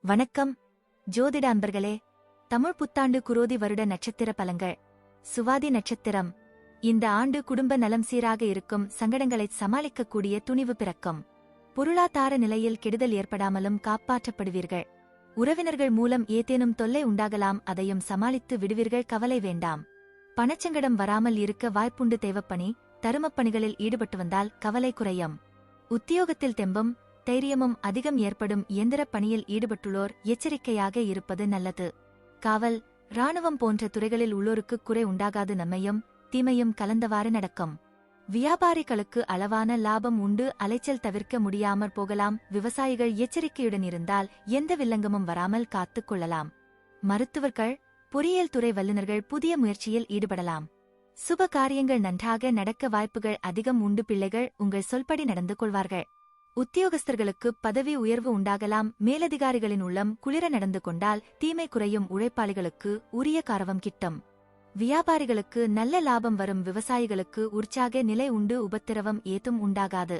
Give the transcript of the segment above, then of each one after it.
வணக்கம் ஜோதிட அன்பர்களே. தமிழ் புத்தாண்டு குரோதி வருட நட்சத்திர பலன்கள். சுவாதி நட்சத்திரம். இந்த ஆண்டு குடும்ப நலம் சீராக இருக்கும், சங்கடங்களைச் சமாளிக்கக்கூடிய துணிவு பிறக்கும். பொருளாதார நிலையில் கெடுதல் ஏற்படாமலும் காப்பாற்றப்படுவீர்கள். உறவினர்கள் மூலம் ஏதேனும் தொல்லை உண்டாகலாம், அதையும் சமாளித்து விடுவீர்கள், கவலை வேண்டாம். பணச்சங்கடம் வராமல் இருக்க வாய்ப்புண்டு. தேவப்பணி தருமப்பணிகளில் ஈடுபட்டு வந்தால் கவலை குறையும். உத்தியோகத்தில் தெம்பும் தைரியமும் அதிகம் ஏற்படும். இயந்திரப் பணியில் ஈடுபட்டுள்ளோர் எச்சரிக்கையாக இருப்பது நல்லது. காவல் இராணுவம் போன்ற துறைகளில் உள்ளோருக்கு குறை உண்டாகாது, நன்மையும் தீமையும் கலந்தவாறு நடக்கும். வியாபாரிகளுக்கு அளவான லாபம் உண்டு, அலைச்சல் தவிர்க்க முடியாமற் போகலாம். விவசாயிகள் எச்சரிக்கையுடன் இருந்தால் எந்த வில்லங்கமும் வராமல் காத்துக் கொள்ளலாம். மருத்துவர்கள் பொறியியல் துறை வல்லுநர்கள் புதிய முயற்சியில் ஈடுபடலாம். சுப காரியங்கள் நன்றாக நடக்க வாய்ப்புகள் அதிகம் உண்டு. பிள்ளைகள் உங்கள் சொல்படி நடந்து கொள்வார்கள். உத்தியோகஸ்தர்களுக்கு பதவி உயர்வு உண்டாகலாம். மேலதிகாரிகளின் உள்ளம் குளிர நடந்து கொண்டால் தீமை குறையும். உழைப்பாளிகளுக்கு உரிய காரவம் கிட்டும். வியாபாரிகளுக்கு நல்ல லாபம் வரும். விவசாயிகளுக்கு உற்சாக நிலை உண்டு, உபத்திரவம் ஏதும் உண்டாகாது.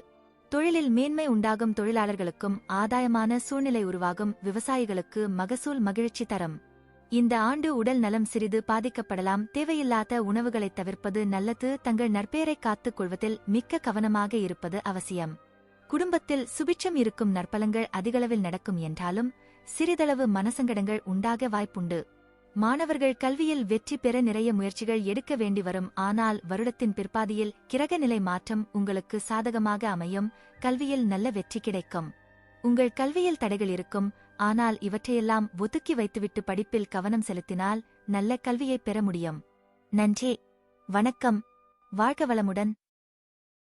தொழிலில் மேன்மை உண்டாகும். தொழிலாளர்களுக்கும் ஆதாயமான சூழ்நிலை உருவாகும். விவசாயிகளுக்கு மகசூல் மகிழ்ச்சி தரும். இந்த ஆண்டு உடல் நலம் சிறிது பாதிக்கப்படலாம். தேவையில்லாத உணவுகளைத் தவிர்ப்பது நல்லது. தங்கள் நற்பெயரை காத்துக் கொள்வதில் மிக்க கவனமாக இருப்பது அவசியம். குடும்பத்தில் சுபிட்சம் இருக்கும். நற்பலங்கள் அதிகளவில் நடக்கும் என்றாலும் சிறிதளவு மனசங்கடங்கள் உண்டாக வாய்ப்புண்டு. மாணவர்கள் கல்வியில் வெற்றி பெற நிறைய முயற்சிகள் எடுக்க வேண்டி வரும். ஆனால் வருடத்தின் பிற்பாதியில் கிரகநிலை மாற்றம் உங்களுக்கு சாதகமாக அமையும். கல்வியில் நல்ல வெற்றி கிடைக்கும். உங்கள் கல்வியில் தடைகள் இருக்கும், ஆனால் இவற்றையெல்லாம் ஒதுக்கி வைத்துவிட்டு படிப்பில் கவனம் செலுத்தினால் நல்ல கல்வியை பெற முடியும். நன்றி, வணக்கம், வாழ்க வளமுடன்.